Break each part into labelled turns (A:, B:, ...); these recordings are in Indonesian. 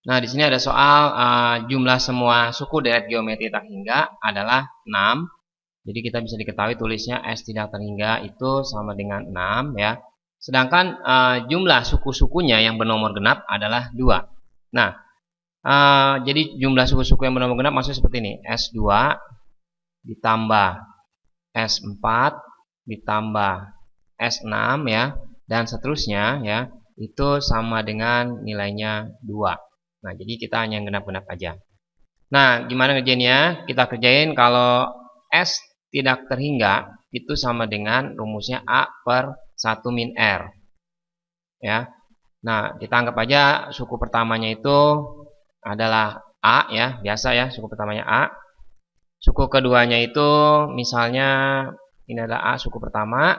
A: Nah, di sini ada soal jumlah semua suku deret geometri tak hingga adalah 6. Jadi kita bisa diketahui tulisnya S tidak terhingga itu sama dengan 6 ya. Sedangkan jumlah suku-sukunya yang bernomor genap adalah 2. Nah, jadi jumlah suku-suku yang bernomor genap maksudnya seperti ini. S2 ditambah S4 ditambah S6 ya, dan seterusnya ya, itu sama dengan nilainya 2. Nah, jadi kita hanya genap-genap aja. Nah, gimana ngerjainnya? Kita kerjain kalau S tidak terhingga itu sama dengan rumusnya A per 1 min R. Ya. Nah, kita anggap aja suku pertamanya itu adalah A ya, biasa ya, suku pertamanya A. Suku keduanya itu misalnya ini adalah A suku pertama.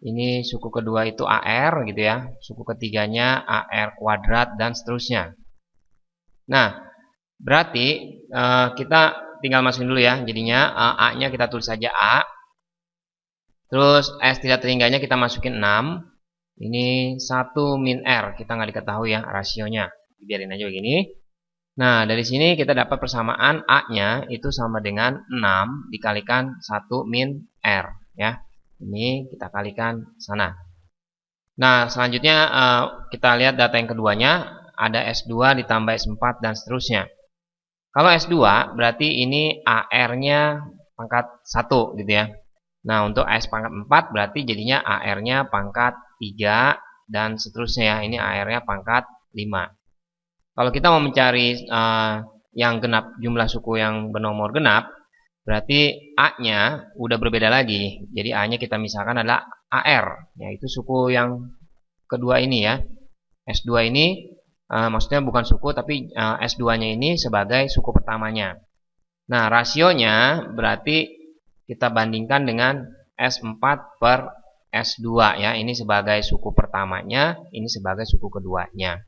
A: Ini suku kedua itu AR gitu ya. Suku ketiganya AR kuadrat dan seterusnya. Nah, berarti kita tinggal masukin dulu ya. Jadinya A-nya kita tulis saja A. Terus S tidak terhingganya kita masukin 6. Ini 1 min R. Kita nggak diketahui ya rasionya. Biarin aja begini. Nah, dari sini kita dapat persamaan A-nya itu sama dengan 6 dikalikan 1 min R ya. Ini kita kalikan sana. Nah, selanjutnya kita lihat data yang keduanya, ada S2 ditambah S4 dan seterusnya. Kalau S2 berarti ini AR-nya pangkat 1 gitu ya. Nah, untuk S pangkat 4 berarti jadinya AR-nya pangkat 3 dan seterusnya ya. Ini AR-nya pangkat 5. Kalau kita mau mencari yang genap, jumlah suku yang bernomor genap, berarti A-nya udah berbeda lagi. Jadi A-nya kita misalkan adalah AR, yaitu suku yang kedua ini ya. S2 ini maksudnya bukan suku, tapi S2-nya ini sebagai suku pertamanya. Nah, rasionya berarti kita bandingkan dengan S4 per S2 ya. Ini sebagai suku pertamanya, ini sebagai suku keduanya.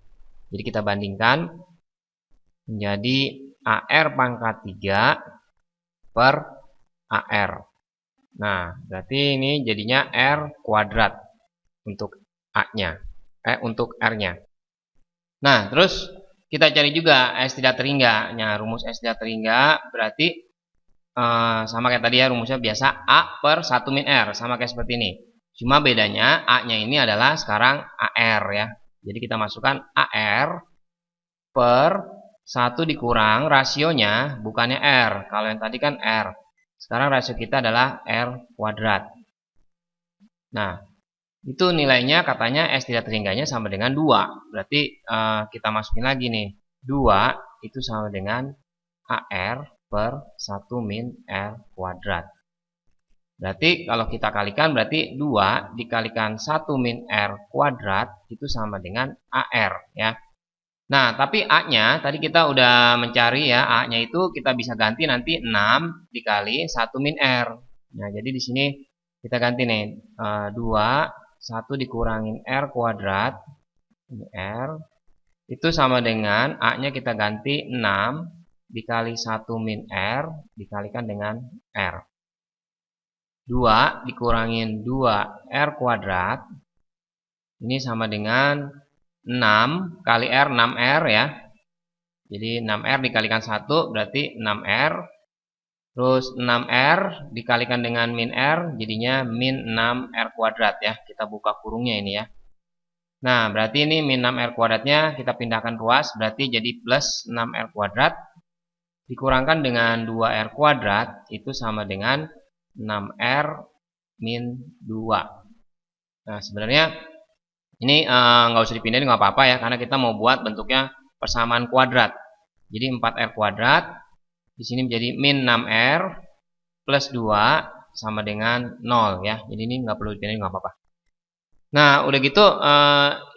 A: Jadi kita bandingkan menjadi AR pangkat 3 per AR. Nah, berarti ini jadinya R kuadrat untuk A-nya, untuk R-nya. Nah, terus kita cari juga S tidak terhingga. Nah, rumus S tidak terhingga berarti sama kayak tadi ya, rumusnya biasa A per 1 min R, sama kayak seperti ini. Cuma bedanya A-nya ini adalah sekarang AR ya. Jadi kita masukkan AR per 1 dikurang rasionya, bukannya R. Kalau yang tadi kan R. Sekarang rasio kita adalah R kuadrat. Nah, itu nilainya katanya S tidak terhingganya sama dengan 2. Berarti kita masukin lagi nih. 2 itu sama dengan AR per 1 min R kuadrat. Berarti kalau kita kalikan berarti 2 dikalikan 1 min R kuadrat itu sama dengan AR ya. Nah, tapi A-nya tadi kita udah mencari ya, A-nya itu kita bisa ganti nanti 6 dikali 1 min R. Nah, jadi di sini kita ganti nih, 2, 1 dikurangin R kuadrat, ini R, itu sama dengan A-nya kita ganti 6 dikali 1 min R dikalikan dengan R. 2 dikurangin 2 R kuadrat, ini sama dengan 6 kali R, 6R ya. Jadi 6R dikalikan 1 berarti 6R. Terus 6R dikalikan dengan min R jadinya min 6R kuadrat ya. Kita buka kurungnya ini ya. Nah, berarti ini min 6R kuadratnya kita pindahkan ruas berarti jadi plus 6R kuadrat dikurangkan dengan 2R kuadrat itu sama dengan 6R min 2. Nah, sebenarnya ini nggak usah dipindahin nggak apa-apa ya, karena kita mau buat bentuknya persamaan kuadrat. Jadi 4R kuadrat di sini menjadi min 6R plus 2 sama dengan 0 ya. Jadi ini nggak perlu dipindahin nggak apa-apa. Nah, udah gitu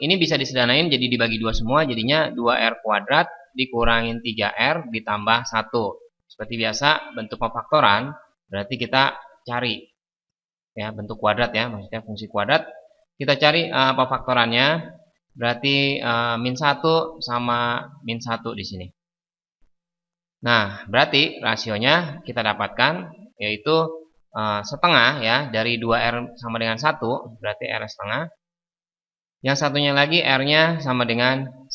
A: ini bisa disederhanain jadi dibagi 2 semua, jadinya 2R kuadrat dikurangin 3R ditambah 1. Seperti biasa bentuk pemfaktoran berarti kita cari ya bentuk kuadrat ya, maksudnya fungsi kuadrat. Kita cari pemfaktorannya, berarti min 1 sama min 1 di sini. Nah, berarti rasionya kita dapatkan yaitu setengah ya, dari 2R sama dengan 1, berarti R setengah. Yang satunya lagi R-nya sama dengan 1.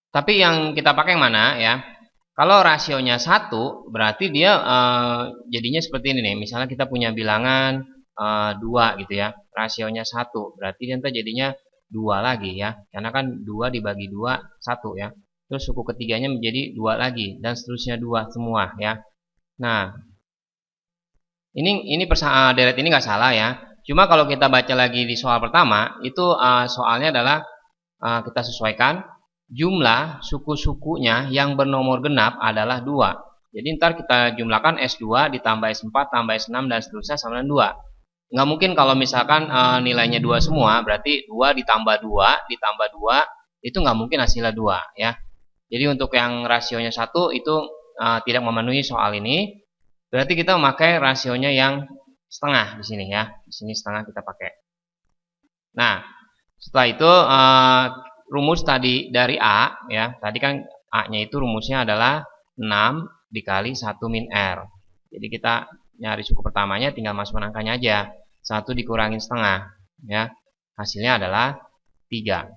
A: Tapi yang kita pakai yang mana ya? Kalau rasionya 1, berarti dia jadinya seperti ini nih. Misalnya kita punya bilangan 2 gitu ya. Rasionya 1, berarti nanti jadinya 2 lagi ya. Karena kan 2 dibagi 2, 1 ya. Terus suku ketiganya menjadi 2 lagi. Dan seterusnya 2 semua ya. Nah, ini deret ini nggak salah ya. Cuma kalau kita baca lagi di soal pertama, itu soalnya adalah kita sesuaikan jumlah suku-sukunya yang bernomor genap adalah 2. Jadi ntar kita jumlahkan S2 ditambah S4 tambah S6 dan seterusnya sama dengan 2. Nggak mungkin kalau misalkan nilainya 2 semua, berarti 2 ditambah 2 ditambah 2, itu nggak mungkin hasilnya 2 ya. Jadi untuk yang rasionya 1 itu tidak memenuhi soal ini. Berarti kita memakai rasionya yang setengah di sini ya. Di sini setengah kita pakai. Nah, setelah itu rumus tadi dari A ya. Tadi kan A-nya itu rumusnya adalah 6 dikali 1 min R. Jadi kita nyari suku pertamanya tinggal masukkan angkanya aja. 1 dikurangin setengah ya. Hasilnya adalah 3.